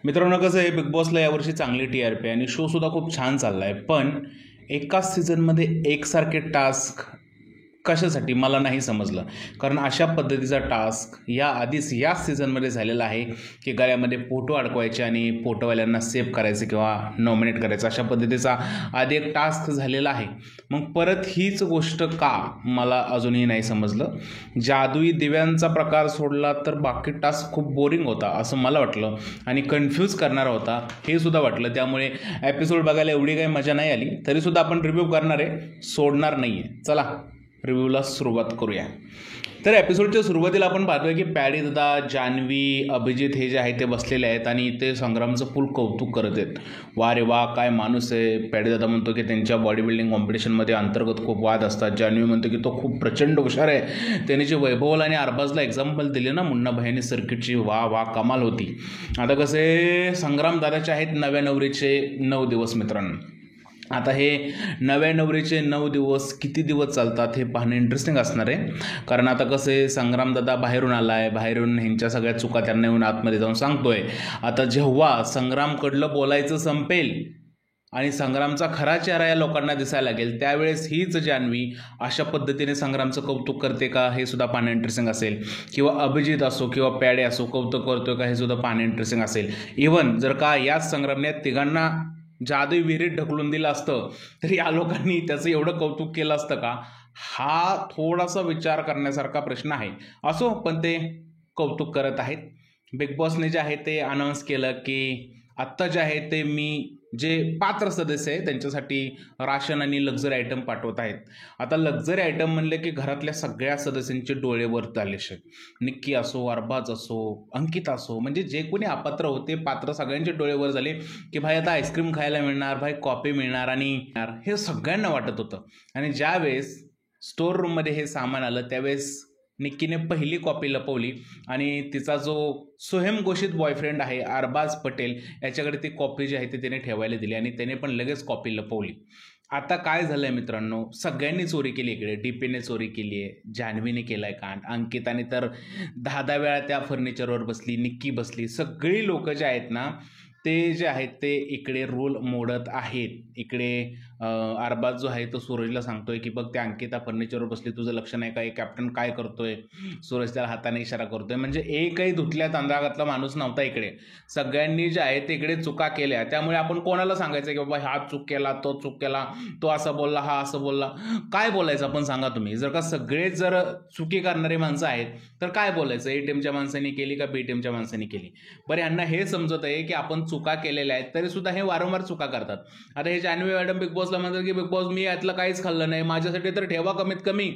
मित्रांनो, कसं आहे, बिग बॉसला यावर्षी चांगली TRP आहे आणि शो सुद्धा खूप छान चालला आहे. पण एकाच सीझनमध्ये एकसारखे टास्क कशासाठी मला नाही समजलं. कारण अशा पद्धतीचा टास्क या आधीच याच सीझनमध्ये झालेला आहे की गळ्यामध्ये फोटो अडकवायचे आणि फोटोवाल्यांना सेव्ह करायचे किंवा नॉमिनेट करायचं, अशा पद्धतीचा आधी एक टास्क झालेला आहे. मग परत हीच गोष्ट का, मला अजूनही नाही समजलं. जादुई दिव्यांचा प्रकार सोडला तर बाकी टास्क खूप बोरिंग होता असं मला वाटलं आणि कन्फ्यूज करणारा होता हे सुद्धा वाटलं. त्यामुळे एपिसोड बघायला एवढी काही मजा नाही आली. तरीसुद्धा आपण रिव्ह्यू करणार आहे, सोडणार नाही आहे. चला रिव्ह्यूला सुरुवात करूया. तर एपिसोडच्या सुरुवातीला आपण पाहतोय की पॅडी दादा, जान्हवी, अभिजित हे जे आहे ते बसलेले आहेत आणि ते संग्रामचं फुल कौतुक करत आहेत. वा रे वा, काय माणूस आहे. पॅडी दादा म्हणतो की त्यांच्या बॉडी बिल्डिंग कॉम्पिटिशनमध्ये अंतर्गत खूप वाद असतात. जान्हवी म्हणतो की तो खूप प्रचंड हुशार आहे. त्याने जे वैभवला आणि अरबाजला एक्झाम्पल दिले ना मुन्ना भयानी सर्किटची, वा वा कमाल होती. आता कसे संग्राम दादाचे आहेत नव्या नवरीचे 9 दिवस मित्रांनो. आता हे नव्या नवरीचे 9 दिवस किती दिवस चालतात हे पाहणं इंटरेस्टिंग असणार आहे. कारण आता कसे संग्रामदादा बाहेरून आला आहे, बाहेरून ह्यांच्या सगळ्या चुका त्यांना येऊन आतमध्ये जाऊन सांगतोय. आता जेव्हा संग्रामकडलं बोलायचं संपेल आणि संग्रामचा खरा चेहरा या लोकांना दिसायला लागेल, त्यावेळेस हीच जान्हवी अशा पद्धतीने संग्रामचं कौतुक करते का हे सुद्धा पाहणं इंटरेस्टिंग असेल. किंवा अभिजित असो किंवा पॅडे असो कौतुक करतोय का हे सुद्धा पाहणं इंटरेस्टिंग असेल. इव्हन जर का याच संग्रामने तिघांना जादुई विहिरीत ढकलून दिलं असतं तर या लोकांनी त्याचं एवढं कौतुक केलं असतं का, हा थोडासा विचार करण्यासारखा प्रश्न आहे. असो, पण ते कौतुक करत आहेत. बिग बॉसने जे आहे ते अनाऊन्स केलं की आत्ता जे आहे ते मी जे पात्र सदस्य आहे त्यांच्यासाठी राशन आणि लक्झरी आयटम पाठवत आहेत. आता लक्झरी आयटम म्हणले की घरातल्या सगळ्या सदस्यांचे डोळे वर झाले. निक्की असो, अरबाज असो, अंकिता असो, म्हणजे जे कोणी अपात्र होते पात्र सगळ्यांचे डोळे वर झाले की भाई आता आईस्क्रीम खायला मिळणार, भाई कॉफी मिळणार आणि हे सगळ्यांना वाटत होतं. आणि ज्यावेळेस स्टोर रूममध्ये हे सामान आलं त्यावेळेस निक्कीने पहिली कॉपी लपवली आणि तिचा जो सोहेम घोषित बॉयफ्रेंड आहे अरबाज पटेल याच्याकडे ती कॉपी जी आहे ती त्याने ठेवायला दिली आणि त्याने पण लगेच कॉपी लपवली. आता काय झालं आहे मित्रांनो, सगळ्यांनी चोरी केली. इकडे डीपीने चोरी केली आहे, जान्हवीने केला आहे कांड, अंकिताने तर 10 वेळा त्या फर्निचरवर बसली, निक्की बसली. सगळी लोक जे आहेत ना ते जे आहेत ते इकडे रोल मोडत आहेत. इकडे अरबाज जो आहे तो सूरजला सांगतोय की बघ त्या अंकिता फर्निचरवर बसली, तुझं लक्ष नाही काय, कॅप्टन काय करतोय. सूरज त्याला हाताने इशारा करतोय. म्हणजे एकही धुतल्या तांदळातला माणूस नव्हता इकडे. सगळ्यांनी जे आहे ते इकडे चुका केल्या. त्यामुळे आपण कोणाला सांगायचं की बाबा हा चूक केला, तो चूक केला, तो असं बोलला, हा असं बोलला, काय बोलायचं आपण सांगा तुम्ही. जर का सगळेच जर चुकी करणारे माणसं आहेत तर काय बोलायचं, ए टीमच्या माणसांनी केली का बी टीमच्या माणसांनी केली. बरं, यांना हे समजत आहे की आपण चुका केलेल्या आहेत तरी सुद्धा हे वारंवार चुका करतात. आता हे जान्हवी मॅडम बिग बॉसला म्हणतात की बिग बॉस मी यातलं काहीच खाल्लं नाही, माझ्यासाठी तर ठेवा कमीत कमी.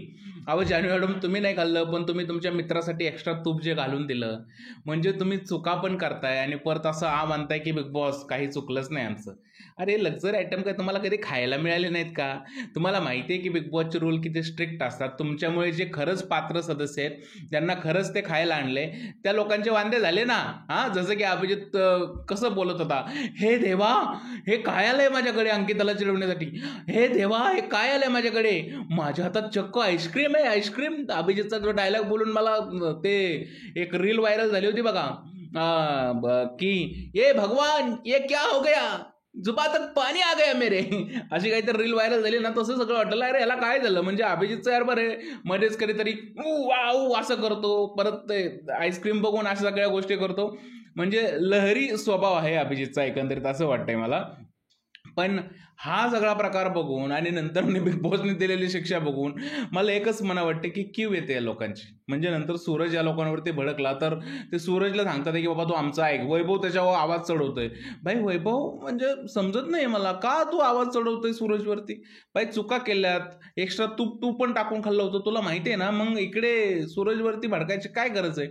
अहो जान्हवी मॅडम, तुम्ही नाही खाल्लं पण तुम्ही तुमच्या मित्रासाठी एक्स्ट्रा तूप जे घालून दिलं, म्हणजे तुम्ही चुका पण करताय आणि परत असं म्हणताय की बिग बॉस काही चुकलंच नाही आमचं. अरे लक्झरी आयटम काय तुम्हाला कधी खायला मिळाले नाहीत का? तुम्हाला माहिती आहे की बिग बॉसचे रूल किती स्ट्रिक्ट असतात. तुमच्यामुळे जे खरंच पात्र सदस्य आहेत ज्यांना खरंच ते खायला आणले त्या लोकांचे वांदे झाले ना. जसं की अभिजित कसं बोलत होता, हे देवा हे काय आलंय माझ्याकडे अंकिताला चिडवण्यासाठी, हे देवा हे काय आलंय माझ्याकडे, माझ्या हातात चक्क आईस्क्रीम आहे, आईस्क्रीम. अभिजितचा जो डायलॉग बोलून मला ते एक रील व्हायरल झाली होती बघा की ये भगवान ये क्या हो गया, जुबा तक पाणी आ गया मेरे, अशी काहीतरी रील व्हायरल झाली ना. तसं सगळं वाटलं अरे याला काय झालं. म्हणजे अभिजितचं यार बरं मध्येच कधीतरी वाव असं करतो, परत ते आईस्क्रीम बघून अशा सगळ्या गोष्टी करतो. म्हणजे लहरी स्वभाव आहे अभिजितचा एकंदरीत असं वाटतंय मला. पण हा सगळा प्रकार बघून आणि नंतर बिग बॉसने दिलेली शिक्षा बघून मला एकच मना वाटते की क्यू येते या लोकांची. म्हणजे नंतर सूरज या लोकांवरती भडकला तर ते सूरजला सांगतात की बाबा तू आमचा ऐक. वैभव त्याच्यावर आवाज चढवतोय. भाई वैभव म्हणजे समजत नाही मला का तू आवाज चढवतोय सूरजवरती. भाई चुका केल्यात, एक्स्ट्रा तू पण टाकून खाल्लं होतं, तुला माहिती आहे ना. मग इकडे सूरजवरती भडकायची काय गरज आहे.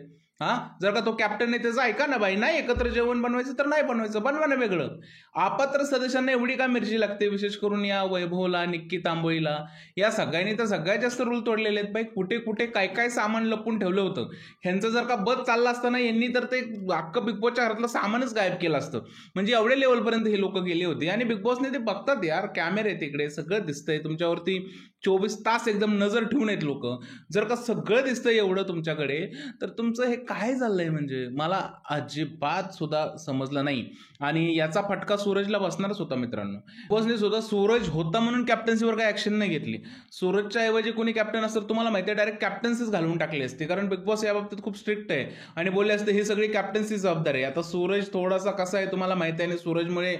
जर का तो कॅप्टन आहे त्याचं ऐका ना बाई. नाही एकत्र जेवण बनवायचं तर नाही बनवायचं, बनवा ना वेगळं. अपात्र सदस्यांना एवढी का मिरची लागते, विशेष करून या वैभवला, निक्की तांबोळीला, या सगळ्यांनी तर सगळ्यात जास्त रूल तोडलेले आहेत. बाई कुठे कुठे काय काय सामान लपून ठेवलं होतं. ह्यांचं जर का बद चाललं असतं ना यांनी तर ते अख्खं बिग बॉसच्या घरातलं सामानच गायब केलं असतं. म्हणजे एवढ्या लेवलपर्यंत हे लोक गेले होते. आणि बिग बॉसने ते बघतात यार, कॅमेरे तिकडे सगळं दिसतंय तुमच्यावरती, 24 तास एकदम नजर ठेवून आहेत लोक. जर का सगळं दिसतंय एवढं तुमच्याकडे तर तुमचं हे काय चाललंय म्हणजे मला अजिबात सुद्धा समजलं नाही. आणि याचा फटका सूरजला बसणारच होता मित्रांनो. बसने सुद्धा सूरज होता म्हणून कॅप्टन्सीवर काही ऍक्शन नाही घेतली. सूरजच्या ऐवजी कोणी कॅप्टन असतं तुम्हाला माहिती आहे डायरेक्ट कॅप्टन्सीच घालवून टाकली असते, कारण बिग बॉस या बाबतीत खूप स्ट्रिक्ट आहे आणि बोलले असते ही सगळी कॅप्टन्सी जबाबदार आहे. आता सूरज थोडासा कसा आहे तुम्हाला माहिती आहे आणि सूरजमुळे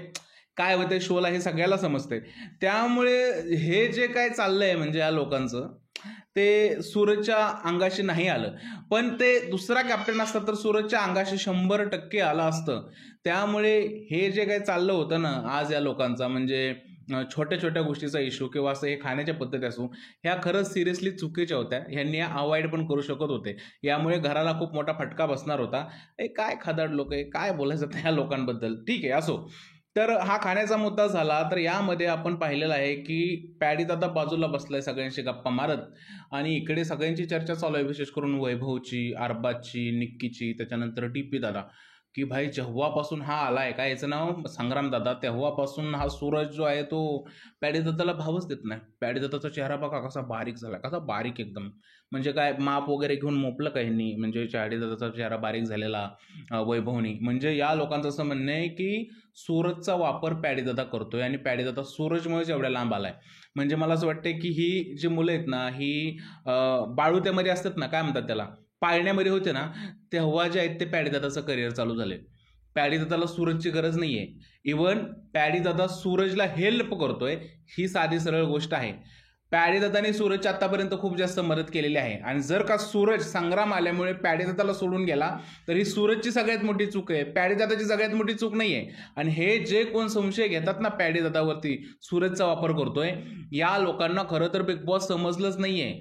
काय होतंय शोला हे सगळ्याला समजतंय. त्यामुळे हे जे काय चाललंय म्हणजे या लोकांचं ते सूरजच्या अंगाशी नाही आलं. पण ते दुसरा कॅप्टन असता तर सूरजच्या अंगाशी 100% आलं असतं. त्यामुळे हे जे काही चाललं होतं ना आज या लोकांचा म्हणजे छोट्या छोट्या गोष्टीचा इश्यू किंवा असं हे खाण्याच्या पद्धती असू ह्या खरंच सिरियसली चुकीच्या होत्या. ह्यांनी अवॉइड पण करू शकत होते. यामुळे घराला खूप मोठा फटका बसणार होता. काय खादाड लोक आहे, काय बोलायचं त्या लोकांबद्दल. ठीक आहे असो. तर हा खाण्याचा मुद्दा झाला. तर यामध्ये आपण पाहिलेलं आहे की पॅडी दादा बाजूला बसलाय सगळ्यांशी गप्पा मारत आणि इकडे सगळ्यांची चर्चा चालू आहे, विशेष करून वैभवची, अरबाजची, निक्कीची, त्याच्यानंतर टीपी दादा, की भाई जेव्हापासून हा आलाय काय याचं नाव संग्राम दादा, तेव्हापासून हा सूरज जो आहे तो पॅडी दादाला भावच देत नाही. पॅडी दादाचा चेहरा बघा कसा बारीक झाला, कसा बारीक एकदम, म्हणजे काय माप वगैरे घेऊन मोपलं का ह्यांनी, म्हणजे पॅडी दादाचा चेहरा बारीक झालेला वैभवनी. म्हणजे या लोकांचं असं म्हणणं आहे की सूरजचा वापर पॅडी दादा करतोय आणि पॅडी दादा सूरजमुळेच एवढ्या लांब आलाय. म्हणजे मला असं वाटतंय की ही जी मुलं आहेत ना ही बाळुत्यामध्ये असतात ना, काय म्हणतात त्याला, पाळण्यामध्ये होते ना, तेव्हा जे आहेत ते पॅडीदादाचं करिअर चालू झाले. पॅडीदादाला सूरजची गरज नाहीये. इव्हन पॅडीदादा सूरजला हेल्प करतोय ही साधी सरळ गोष्ट आहे. पॅडीदादाने सूरजच्या आतापर्यंत खूप जास्त मदत केलेली आहे आणि जर का सूरज संग्राम आल्यामुळे पॅडीदादाला सोडून गेला तर ही सूरजची सगळ्यात मोठी चूक आहे, पॅडीदादाची सगळ्यात मोठी चूक नाहीये. आणि हे जे कोण संशय घेतात ना पॅडीदादावरती सूरजचा वापर करतोय, या लोकांना खरं तर बिग बॉस समजलंच नाहीये.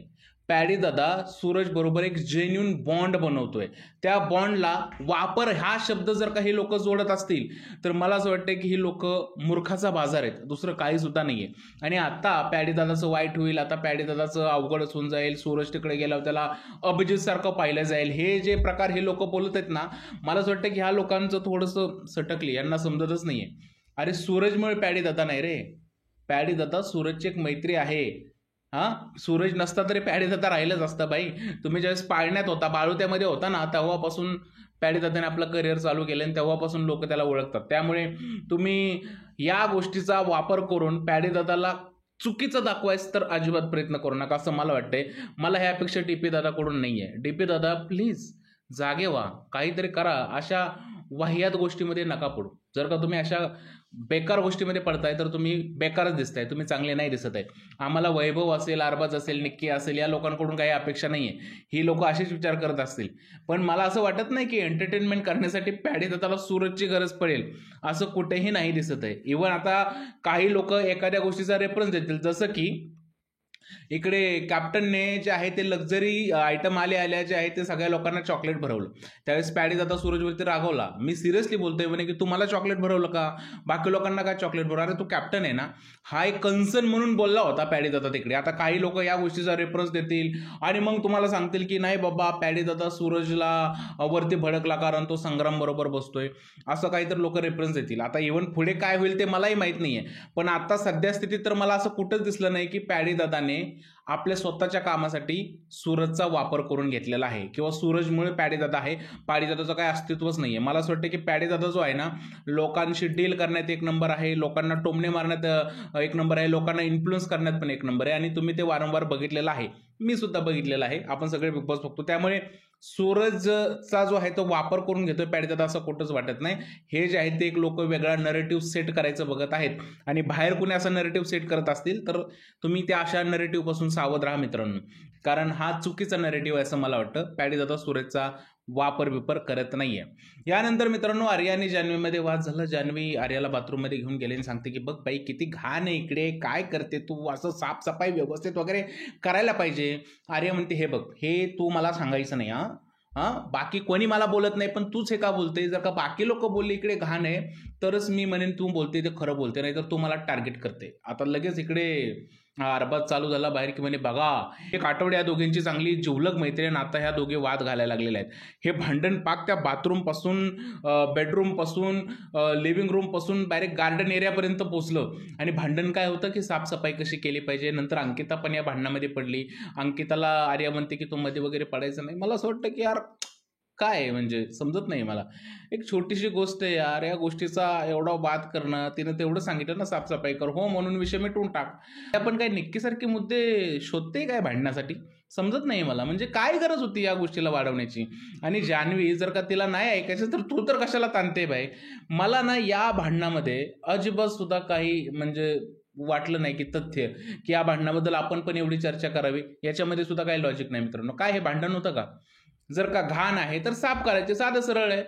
पॅडी दादा सूरज बरोबर एक जेन्युन बॉन्ड बनवतोय. त्या बॉन्डला वापर हा शब्द जर काही लोक जोडत असतील तर मला असं वाटतं की ही लोक मूर्खाचा बाजार आहेत, दुसरं काही सुद्धा नाहीये. आणि आता पॅडी दादाचं वाईट होईल, आता पॅडी दादाचं अवघडच होऊन जाईल, सूरज तिकडे गेल्यावर त्याला अभिजित सारखं पाहिलं जाईल, हे जे प्रकार हे लोक बोलत आहेत ना, मला असं वाटतं की ह्या लोकांचं थोडंसं सटकली, यांना समजतच नाहीये. अरे सूरजमुळे पॅडी दादा नाही रे, पॅडी दादा सूरजची एक मैत्री आहे. सूरज नसता तरी पॅडी दादा राहिलंच असतं भाई. तुम्ही ज्यावेळेस पाळण्यात होता, बाळुत्यामध्ये होता ना, तेव्हापासून पॅडी दादाने आपलं करिअर चालू केलं आणि तेव्हापासून लोक त्याला ओळखतात. त्यामुळे तुम्ही या गोष्टीचा वापर करून पॅडी दादाला चुकीचं दाखवायचं तर अजिबात प्रयत्न करू नका असं मला वाटतंय. मला ह्या अपेक्षा डीपी दादाकडून नाहीये. डीपी दादा प्लीज जागे व्हा, काहीतरी करा, अशा वाह्यात गोष्टीमध्ये नका पडू. जर का तुम्ही अशा बेकार गोष्टीमध्ये पडताय तर तुम्ही बेकारच दिसताय, तुम्ही चांगले नाही दिसत आहे. आम्हाला वैभव असेल, अरबाज असेल, निक्की असेल, या लोकांकडून काही अपेक्षा नाहीये. ही लोक असेच विचार करत असतील. पण मला असं वाटत नाही की एंटरटेनमेंट करण्यासाठी पॅडी दादाला सूरजची गरज पडेल असं कुठेही नाही दिसत आहे. इव्हन आता काही लोक एखाद्या गोष्टीचा रेफरन्स देतील, जसं की इकडे कॅप्टनने जे आहे ते लक्झरी आयटम आल्या जे आहे ते सगळ्या लोकांना चॉकलेट भरवलं. त्यावेळेस पॅडी दादा सूरजवरती रागवला. मी सिरियसली बोलतोय म्हणे की तुम्हाला चॉकलेट भरवलं का, बाकी लोकांना काय चॉकलेट भरवलं, अरे तू कॅप्टन आहे ना. हा एक कन्सर्न म्हणून बोलला होता पॅडी दादा तिकडे. आता काही लोक या गोष्टीचा रेफरन्स देतील आणि मग तुम्हाला सांगतील की नाही बाबा पॅडी दादा सूरजला वरती भडकला कारण तो संग्राम बरोबर बसतोय, असं काहीतरी लोक रेफरन्स देतील. आता इव्हन पुढे काय होईल ते मलाही माहित नाहीये. पण आता सध्या स्थितीत तर मला असं कुठंच दिसलं नाही की पॅडी दादाने आपल्या स्वतःच्या कामासाठी सूरजचा वापर करून घेतलेला आहे किंवा सूरजमुळे पॅडी दादा आहे. पॅडी दादाचं काय अस्तित्वच नाहीये. मला असं वाटतं की पॅडी दादा जो आहे ना, लोकांशी डील करण्यात एक नंबर आहे, लोकांना टोमणे मारण्यात एक नंबर आहे, लोकांना इन्फ्लुएन्स करण्यात पण एक नंबर आहे. आणि तुम्ही ते वारंवार बघितलेलं आहे, मी सुद्धा बघितलेलं आहे, आपण सगळे बिग बॉस बघतो. त्यामुळे सूरजचा जो आहे तो वापर करून घेतोय पॅडी दादा असं कुठंच वाटत नाही. हे जे आहे ते एक लोक वेगळा नरेटिव्ह सेट करायचं बघत आहेत आणि बाहेर कुणी असा नरेटिव्ह सेट करत असतील तर तुम्ही त्या अशा नरेटिव्ह पासून सावध राहा मित्रांनो, कारण हा चुकीचा नरेटिव्ह आहे असं मला वाटतं. पॅडी दादा सूरजचा वापर करत नाहीये. यानंतर मित्रांनो आर्या आणि जान्हवीमध्ये वाद झाला. जान्हवी आर्याला बाथरूममध्ये घेऊन गेले आणि सांगते की बघ बाई किती घाण आहे इकडे, काय करते तू, असं साफसफाई व्यवस्थित वगैरे करायला पाहिजे. आर्या म्हणते हे बघ, हे तू मला सांगायचं नाही. बाकी कोणी मला बोलत नाही पण तूच हे का बोलते, जर का बाकी लोक बोलले इकडे घाण आहे तरच मी म्हणेन तू बोलते ते खरं बोलते, नाही तर तू मला टार्गेट करते. आता लगेच इकडे अरबाज चालू झाला बाहेर की म्हणे बघा एक आठवड्या या दोघींची चांगली जिवलग मैत्रीण, आता ह्या दोघे वाद घालायला लागलेले आहेत. हे भांडण पाक त्या बाथरूम पासून, बेडरूम पासून, लिव्हिंग रूम पासून डायरेक्ट गार्डन एरियापर्यंत पोहोचलं. आणि भांडण काय होतं की साफसफाई कशी केली पाहिजे. नंतर अंकिता पण या भांडणामध्ये पडली. अंकिताला आर्या म्हणते की तू मध्ये वगैरे पडायचं नाही. मला असं वाटतं की यार काय म्हणजे समजत नाही मला. एक छोटीशी गोष्ट आहे यार, या गोष्टीचा एवढा वाद करणं, तिनं तेवढं सांगितलं ना साफसफाई कर, हो म्हणून विषय मिटवून टाक. आपण काय निक्कीसारखे मुद्दे शोधते काय भांडण्यासाठी, समजत नाही मला. म्हणजे काय गरज होती या गोष्टीला वाढवण्याची. आणि जान्हवी जर का तिला नाही ऐकायचं तर तू तर कशाला ताणते बाई. मला ना या भांडणामध्ये अजिबात सुद्धा काही म्हणजे वाटलं नाही की तथ्य की या भांडणाबद्दल आपण पण एवढी चर्चा करावी. याच्यामध्ये सुद्धा काही लॉजिक नाही मित्रांनो. काय हे भांडण होतं का? जर का घाण आहे तर साफ करायचे, साधं सरळ आहे.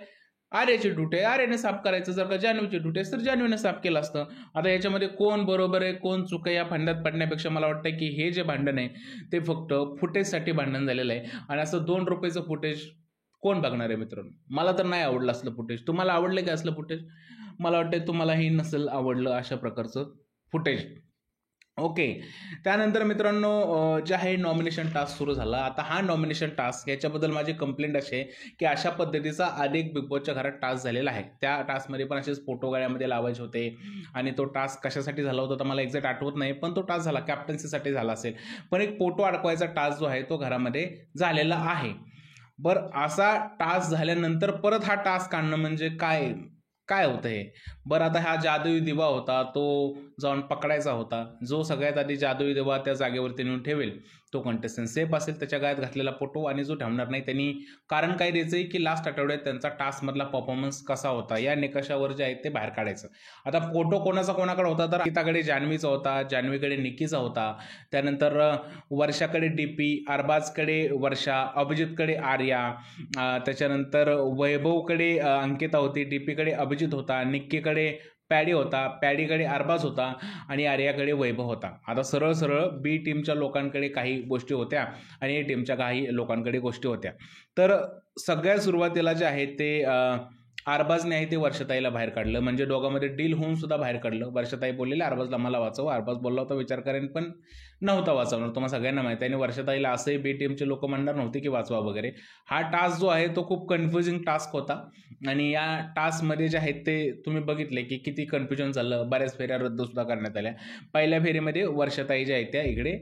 आर्याची ड्युटी आहे आर्याने साफ करायचं, जर का जान्हवीची ड्युटी आहे तर जान्हवीने साफ केलं असतं. आता याच्यामध्ये कोण बरोबर आहे कोण चूक आहे या भांड्यात पडण्यापेक्षा मला वाटतं की हे जे भांडण आहे ते फक्त फुटेजसाठी भांडण झालेलं आहे. आणि असं 2 रुपयाचं फुटेज कोण बघणार आहे मित्रांनो. मला तर नाही आवडलं असलं फुटेज. तुम्हाला आवडलं का असलं फुटेज? मला वाटतं तुम्हालाही नसेल आवडलं अशा प्रकारचं फुटेज. ओके. त्यानंतर मित्रांनो जे आहे नॉमिनेशन टास्क सुरू झाला. आता हा नॉमिनेशन टास्क याच्याबद्दल माझी कंप्लेंट अशी आहे की अशा पद्धतीचा अनेक बिग बॉसच्या घरात टास्क झालेला आहे. त्या टास्कमध्ये पण असेच फोटो गळ्यामध्ये लावायचे होते आणि तो टास्क कशासाठी झाला होता तर मला एक्झॅक्ट आठवत नाही, पण तो टास्क झाला कॅप्टन्सीसाठी झाला असेल. पण एक फोटो अडकवायचा टास्क जो आहे तो घरामध्ये झालेला आहे. बरं, असा टास्क झाल्यानंतर परत हा टास्क आणणं म्हणजे काय काय होतं हे. बरं, आता हा जादुई दिवा होता तो जाऊन पकडायचा होता. जो सगळ्यात आधी जादुई दिवा त्या जागेवरती नेऊन ठेवेल तो कंटेस्टंट सेफ असेल. त्याच्या गळ्यात घातलेला फोटो आणि जो ठेवणार नाही त्यांनी कारण काय द्यायचं की लास्ट आठवड्यात त्यांचा टास्कमधला परफॉर्मन्स कसा होता या निकषावर जे आहे ते बाहेर काढायचं. आता फोटो कोणाचा कोणाकडे होता तर अंकिताकडे जान्हवीचा होता, जान्हवीकडे निक्कीचा होता, त्यानंतर वर्षाकडे डीपी, अरबाजकडे वर्षा, अभिजितकडे आर्या, त्याच्यानंतर वैभवकडे अंकिता होती, डीपीकडे अभिजित होता, निक्कीकडे पॅडी होता, पॅडीकडे अरबाज होता आणि आर्याकडे वैभव होता. आता सरळ सरळ बी टीमच्या लोकांकडे काही गोष्टी होत्या आणि ए टीमच्या काही लोकांकडे गोष्टी होत्या. तर सगळ्यात सुरुवातीला जे आहे ते अरबाजने आहे ते वर्षाताईला बाहेर काढलं. म्हणजे दोघांमध्ये डील होऊन सुद्धा बाहेर काढलं. वर्षाताई बोललेले अरबाजला मला वाचव, अरबाज बोलला होता विचार करेन पण नव्हता वाचवणार. तुम्हाला सगळ्यांना माहिती आहे. आणि वर्षाताईला असंही बी टीमचे लोक म्हणणार नव्हते की वाचवा वगैरे. हा टास्क जो आहे तो खूप कन्फ्युजिंग टास्क होता आणि या टास्कमध्ये जे आहेत ते तुम्ही बघितले की किती कन्फ्युजन झालं. बऱ्याच फेऱ्या रद्द सुद्धा करण्यात आल्या. पहिल्या फेरीमध्ये वर्षाताई ज्या आहेत त्या इकडे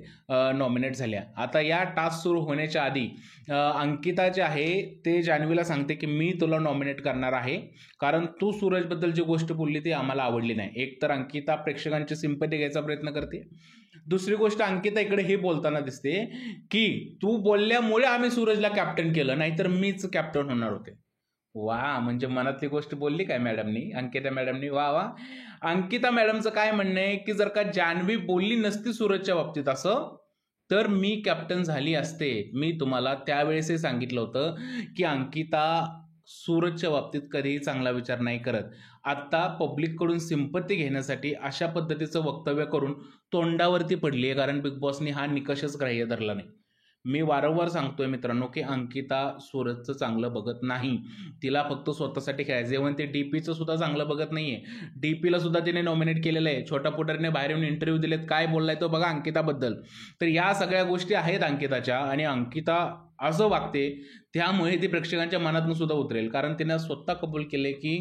नॉमिनेट झाल्या. आता या टास्क सुरू होण्याच्या आधी अंकिता जे आहे ते जान्हवीला सांगते की मी तुला नॉमिनेट करणार आहे कारण तू सूरजबद्दल जी गोष्ट बोलली ती आम्हाला आवडली नाही. एक तर अंकिता प्रेक्षकांची सिंपती घ्यायचा प्रयत्न करते. दुसरी गोष्ट अंकिता इकडे हे बोलताना दिसते की तू बोलल्यामुळे आम्ही सूरजला कॅप्टन केलं, नाहीतर मीच कॅप्टन होणार होते. वा, म्हणजे मनातली गोष्ट बोलली काय मॅडमनी, अंकिता मॅडमनी. वा वा. अंकिता मॅडमचं काय म्हणणं आहे की जर का जान्हवी बोलली नसती सूरजच्या बाबतीत असं तर मी कॅप्टन झाली असते. मी तुम्हाला त्यावेळेसही सांगितलं होतं की अंकिता सूरजच्या बाबतीत कधीही चांगला विचार नाही करत. आत्ता पब्लिककडून सिंपत्ती घेण्यासाठी अशा पद्धतीचं वक्तव्य करून तोंडावरती पडली आहे कारण बिग बॉसनी हा निकषच ग्राह्य धरला नाही. मी वारंवार सांगतोय मित्रांनो की अंकिता सूरजचं चांगलं बघत नाही. तिला फक्त स्वतःसाठी खेळायचं. इव्हन ते डीपीचं सुद्धा चांगलं बघत नाहीये. डीपीला सुद्धा तिने नॉमिनेट केलेलं आहे. छोटा पुटरने बाहेर येऊन इंटरव्ह्यू दिलेत. काय बोललाय तो बघा अंकिताबद्दल. तर या सगळ्या गोष्टी आहेत अंकिताच्या आणि अंकिता असं वागते त्यामुळे ती प्रेक्षकांच्या मनातून सुद्धा उतरेल. कारण तिने स्वतः कबूल केले की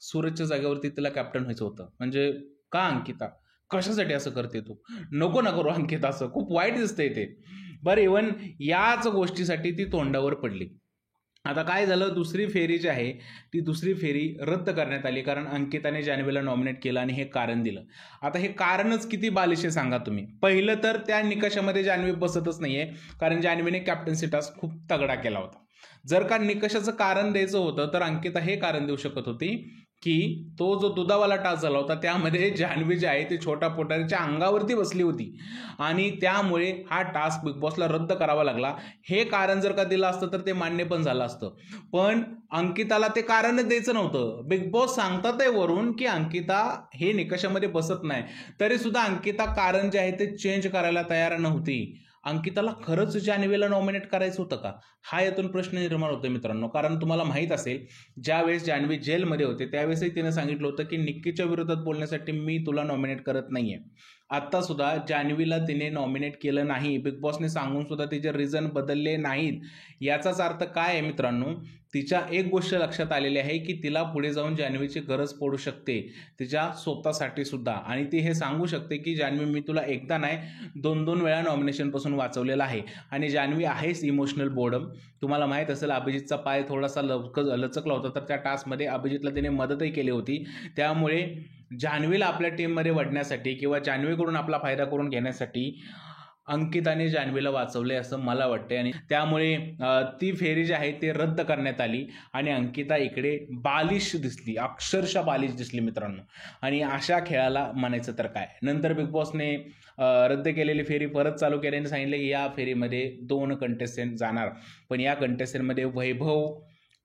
सूरजच्या जागेवरती तिला कॅप्टन व्हायचं होतं. म्हणजे का अंकिता कशासाठी असं करते तू? नको ना करू अंकिता, असं खूप वाईट दिसतंय ते. बरं, इव्हन याच गोष्टीसाठी ती तोंडावर पडली. आता काय झालं, दुसरी फेरी जी आहे ती दुसरी फेरी रद्द करण्यात आली कारण अंकिताने जान्हवीला नॉमिनेट केलं आणि हे कारण दिलं. आता हे कारणच किती बालिश आहे सांगा तुम्ही. पहिलं तर त्या निकषामध्ये जान्हवी बसतच नाहीये कारण जान्हवीने कॅप्टन्सी टास्क खूप तगडा केला होता. जर का निकषाचं कारण द्यायचं होतं तर अंकिता हे कारण देऊ शकत होती की तो जो दुधावाला टास्क झाला होता त्यामध्ये जान्हवी जे आहे ते छोटा पोटाच्या अंगावरती बसली होती आणि त्यामुळे हा टास्क बिग बॉसला रद्द करावा लागला. हे कारण जर का दिलं असतं तर ते मान्य पण झालं असतं. पण अंकिताला ते कारणच द्यायचं नव्हतं. बिग बॉस सांगतात आहे वरून की अंकिता हे निकषामध्ये बसत नाही, तरी सुद्धा अंकिता कारण जे आहे ते चेंज करायला तयार नव्हती. अंकिताला खरंच जान्हवीला नॉमिनेट करायचं होतं का, हा यातून प्रश्न निर्माण होतो मित्रांनो. कारण तुम्हाला माहीत असेल ज्यावेळेस जान्हवी जेलमध्ये होते त्यावेळेसही तिने सांगितलं होतं की निक्कीच्या विरोधात बोलण्यासाठी मी तुला नॉमिनेट करत नाहीये. आत्तासुद्धा जान्हवीला तिने नॉमिनेट केलं नाही, बिग बॉसने सांगून सुद्धा तिचे रिझन बदलले नाहीत. याचाच अर्थ काय आहे मित्रांनो, तिच्या एक गोष्ट लक्षात आलेली आहे की तिला पुढे जाऊन जान्हवीची गरज पडू शकते तिच्या स्वतःसाठी सुद्धा, आणि ती हे सांगू शकते की जान्हवी मी तुला एकदा नाही 2-2 वेळा नॉमिनेशनपासून वाचवलेलं आहे. आणि जान्हवी आहेच इमोशनल बोर्डम. तुम्हाला माहीत असेल अभिजितचा पाय थोडासा लचकला होता, तर त्या टास्कमध्ये अभिजितला तिने मदतही केली होती. त्यामुळे जान्हवीला आपल्या टीममध्ये वडण्यासाठी किंवा जान्हवीकडून आपला फायदा करून घेण्यासाठी अंकिताने जान्हवीला वाचवले असं मला वाटते. आणि त्यामुळे ती फेरी जी आहे ती रद्द करण्यात आली आणि अंकिता इकडे बालिश दिसली, अक्षरशः बालिश दिसली मित्रांनो. आणि अशा खेळाला म्हणायचं तर काय. नंतर बिग बॉसने रद्द केलेली फेरी परत चालू केल्याने सांगितले या फेरीमध्ये 2 कंटेस्टंट जाणार, पण या कंटेस्टंटमध्ये वैभव,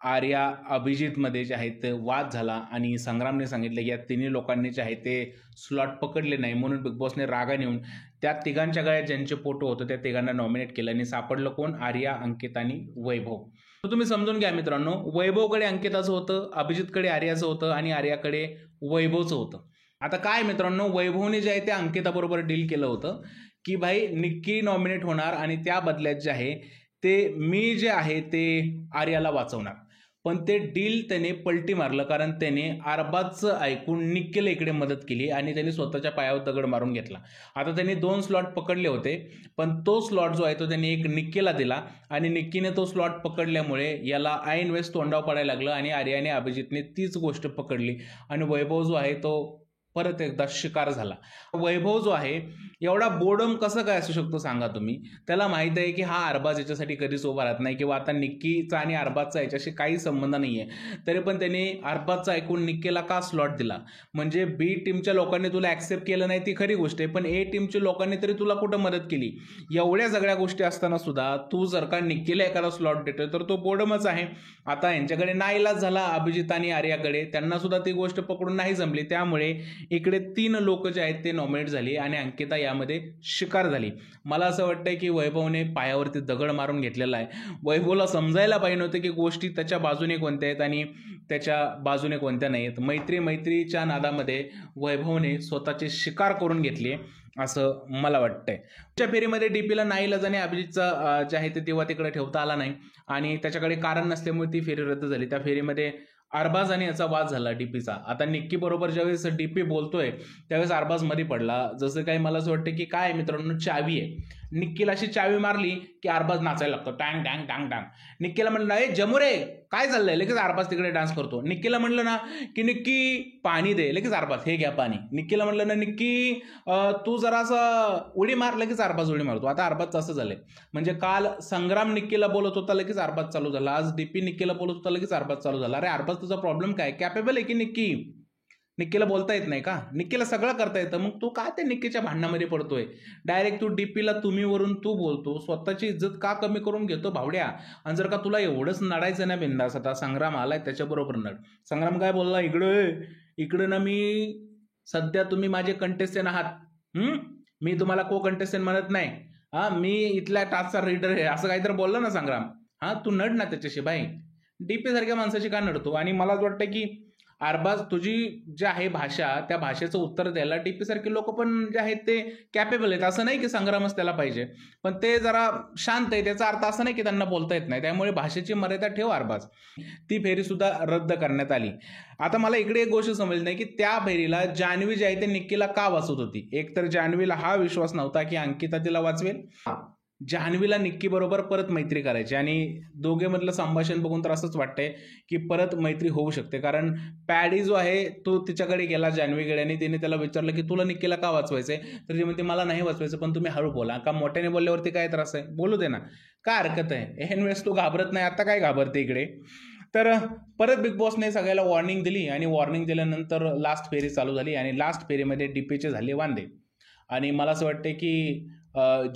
आर्या, अभिजितमध्ये जे आहे ते वाद झाला आणि संग्रामने सांगितलं की या तिन्ही लोकांनी जे आहे ते स्लॉट पकडले नाही, म्हणून बिग बॉसने रागा नेऊन त्या तिघांच्या गळ्यात ज्यांचे फोटो होतं त्या तिघांना नॉमिनेट केलं. आणि सापडलं कोण? आर्या, अंकिता आणि वैभव. तर तुम्ही समजून घ्या मित्रांनो, वैभवकडे अंकिताचं होतं, अभिजितकडे आर्याचं होतं आणि आर्याकडे वैभवचं होतं. आता काय मित्रांनो, वैभवने जे आहे ते अंकिताबरोबर डील केलं होतं की भाई निक्की नॉमिनेट होणार आणि त्या बदल्यात जे आहे ते मी जे आहे ते आर्याला वाचवणार. पण ते डील त्याने पलटी मारलं, कारण त्याने अरबाजचं ऐकून निक्कीला इकडे मदत केली आणि त्याने स्वतःच्या पायावर दगड मारून घेतला. आता त्यांनी 2 स्लॉट पकडले होते, पण तो स्लॉट जो आहे तो त्यांनी एक निक्कीला दिला आणि निक्कीने तो स्लॉट पकडल्यामुळे याला ऐन वेळेस तोंडावर पडायला लागलं आणि आर्याने अभिजितने तीच गोष्ट पकडली आणि वैभव जो आहे तो परत एकदा शिकार झाला. वैभव जो आहे एवढा बोर्डम कसं काय असू शकतो सांगा तुम्ही. त्याला माहित आहे की हा अरबाज याच्यासाठी कधीच उभा राहत नाही किंवा आता निक्कीचा आणि अरबाजचा याच्याशी काही संबंध नाही आहे, तरी पण त्याने अरबाजचा ऐकून निक्कीला का स्लॉट दिला. म्हणजे बी टीमच्या लोकांनी तुला ॲक्सेप्ट केलं नाही ती खरी गोष्ट आहे, पण ए टीमच्या लोकांनी तरी तुला कुठं मदत केली. एवढ्या सगळ्या गोष्टी असताना सुद्धा तू जर का निक्कीला एखादा स्लॉट देतोय तर तो बोर्डमच आहे. आता यांच्याकडे नाईलाज झाला अभिजित आणि आर्याकडे, त्यांना सुद्धा ती गोष्ट पकडून नाही जमली. त्यामुळे इकडे 3 लोक जे आहेत ते नॉमिनेट झाली आणि अंकिता यामध्ये शिकार झाली. मला असं वाटतंय की वैभवने पायावरती दगड मारून घेतलेला आहे. वैभवला समजायला पाहिजे नव्हतं की गोष्टी त्याच्या बाजूने कोणत्या आहेत आणि त्याच्या बाजूने कोणत्या नाही आहेत. मैत्रीच्या नादामध्ये वैभवने स्वतःची शिकार करून घेतली असं मला वाटतंय. त्या फेरीमध्ये डीपीला नाईलाजाने अभिजितचा जे आहे ते तेव्हा तिकडे ठेवता आला नाही आणि त्याच्याकडे कारण नसल्यामुळे ती फेरी रद्द झाली. त्या फेरीमध्ये अरबाज आणि याचा वाद झाला डीपीचा. आता निक्की बरोबर ज्यावेळेस डीपी बोलतोय त्यावेळेस अरबाज मध्ये पडला. जसं काही मला असं वाटतं की काय मित्रांनो, चावी आहे, निक्कीला अशी चावी मारली की अरबाज नाचायला लागतो, टँग टँग टँग टँग. निक्कीला म्हणलं ए जमुरे काय चाललंय, लगेच अरबाज तिकडे डान्स करतो. निक्कीला म्हणलं ना की निक्की पाणी दे, लगेच अरबाज हे घ्या पाणी. निक्कीला म्हणलं ना निक्की तू जरासा उडी मार, लगेच अरबाज उडी मारतो. आता अरबाजचं असं झालंय, म्हणजे काल संग्राम निक्कीला बोलत होता लगेच अरबाज चालू झाला, आज डीपी निक्कीला बोलत होता लगेच अरबाज चालू झाला. अरे अरबाज तुझा प्रॉब्लेम काय, कॅपेबल आहे की निक्की? निक्कीला बोलता येत नाही का? निक्कीला सगळं करता येतं, मग तू का त्या निक्कीच्या भांडणामध्ये पडतोय? डायरेक्ट तू डीपीला तुम्ही वरून तू बोलतो, स्वतःची इज्जत का कमी करून घेतो भावड्या? आणि जर का तुला एवढंच नडायचं ना बिंदास, आता संग्राम आलाय त्याच्याबरोबर नड. संग्राम काय बोलला, इकडे ना मी सध्या तुम्ही माझे कंटेस्टंट आहात, मी तुम्हाला को कंटेस्टंट म्हणत नाही, मी इथल्या टास्कचा रीडर आहे, असं काहीतरी बोलला ना संग्राम. तू नड ना त्याच्याशी भाई, डीपी सारख्या माणसाशी का नडतो? आणि मला वाटतं की अरबाज तुझी जी आहे भाषा, त्या भाषेचं उत्तर द्यायला डीपी सारखे लोक पण जे आहेत ते कॅपेबल आहेत. असं नाही की संग्रामच त्याला पाहिजे, पण ते जरा शांत आहे, त्याचा अर्थ असं नाही की त्यांना बोलता येत नाही. त्यामुळे भाषेची मर्यादा ठेव अरबाज. ती फेरी सुद्धा रद्द करण्यात आली. आता मला इकडे एक गोष्ट समजली नाही की त्या फेरीला जान्हवी जी आहे ते निक्कीला का वाचवत होती. एक तर जान्हवीला हा विश्वास नव्हता की अंकिता तिला वाचवेल. जान्हवीला निक्की बरोबर परत मैत्री करायची आणि दोघेमधलं संभाषण बघून तर असंच वाटतंय की परत मैत्री होऊ शकते. कारण पॅडी जो आहे तो तिच्याकडे गेला जान्हवीकडे आणि तिने त्याला विचारलं की तुला निक्कीला का वाचवायचंय, तर ती म्हणते मला नाही वाचवायचं, पण तुम्ही हळू बोला, का मोठ्याने बोलल्यावरती काय त्रास आहे, बोलू दे ना, काय हरकत आहे. एन वेळेस तू घाबरत नाही, आता काय घाबरते इकडे. तर परत बिग बॉसने सगळ्याला वॉर्निंग दिली आणि वॉर्निंग दिल्यानंतर लास्ट फेरी चालू झाली आणि लास्ट फेरीमध्ये डीपीचे झाले वांदे. आणि मला असं वाटतं की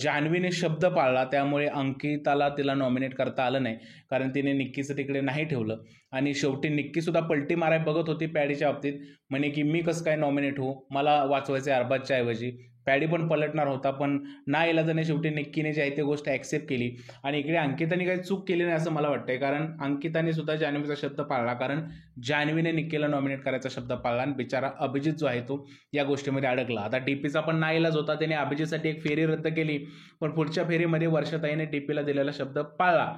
जान्हवीने शब्द पाळला, त्यामुळे अंकिताला तिला नॉमिनेट करता आलं नाही, कारण तिने निक्कीचं तिकडे नाही ठेवलं. आणि शेवटी निक्कीसुद्धा पलटी माराय बघत होती पॅडीच्या बाबतीत, म्हणे की मी कसं काय नॉमिनेट होऊ, मला वाचवायचं अरबाजच्या ऐवजी. पॅडी पण पलटणार होता, पण नाईलाजाने शेवटी निक्कीने जी आहे ती गोष्ट ॲक्सेप्ट केली. आणि इकडे अंकिताने काही चूक केली नाही असं मला वाटतंय, कारण अंकिताने सुद्धा जान्हवीचा शब्द पाळला, कारण जान्हवीने निक्कीला नॉमिनेट करायचा शब्द पाळला आणि बिचारा अभिजित जो आहे तो या गोष्टीमध्ये अडकला. आता डीपीचा पण नाईलाज होता, त्याने अभिजितसाठी एक फेरी रद्द केली, पण पुढच्या फेरीमध्ये वर्षाताईने डीपीला दिलेला शब्द पाळला.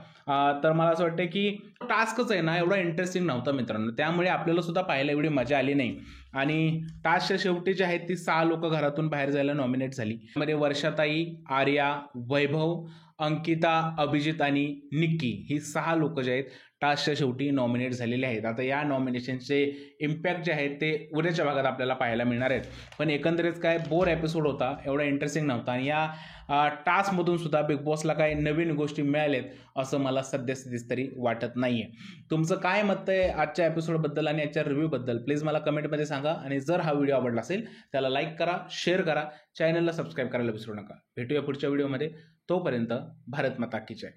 तर मला असं वाटतं की टास्कच आहे ना एवढा इंटरेस्टिंग नव्हता मित्रांनो, त्यामुळे आपल्याला सुद्धा पाहायला एवढी मजा आली नाही. आणि टास्कच्या शेवटी जे आहेत ती 6 लोक घरातून बाहेर जायला नॉमिनेट झाली. त्यामध्ये वर्षाताई, आर्या, वैभव, अंकिता, अभिजित आणि निक्की ही 6 लोक जे आहेत टास्कच्या शेवटी नॉमिनेट झालेले आहेत. आता या नॉमिनेशनचे इम्पॅक्ट जे आहेत ते उद्याच्या भागात आपल्याला पाहायला मिळणार आहेत. पण एकंदरीत काय बोर एपिसोड होता, एवढा इंटरेस्टिंग नव्हता. आणि या टास्कमधून सुद्धा बिग बॉसला काही नवीन गोष्टी मिळाल्यात असं मला सद्यस्थितीस तरी वाटत नाही आहे. तुमचं काय मत आहे आजच्या एपिसोडबद्दल आणि आजच्या रिव्ह्यूबद्दल प्लीज मला कमेंटमध्ये सांगा. आणि जर हा व्हिडिओ आवडला असेल त्याला लाईक करा, शेअर करा, चॅनलला सबस्क्राईब करायला विसरू नका. भेटूया पुढच्या व्हिडिओमध्ये. तोपर्यंत भारत माता की जय.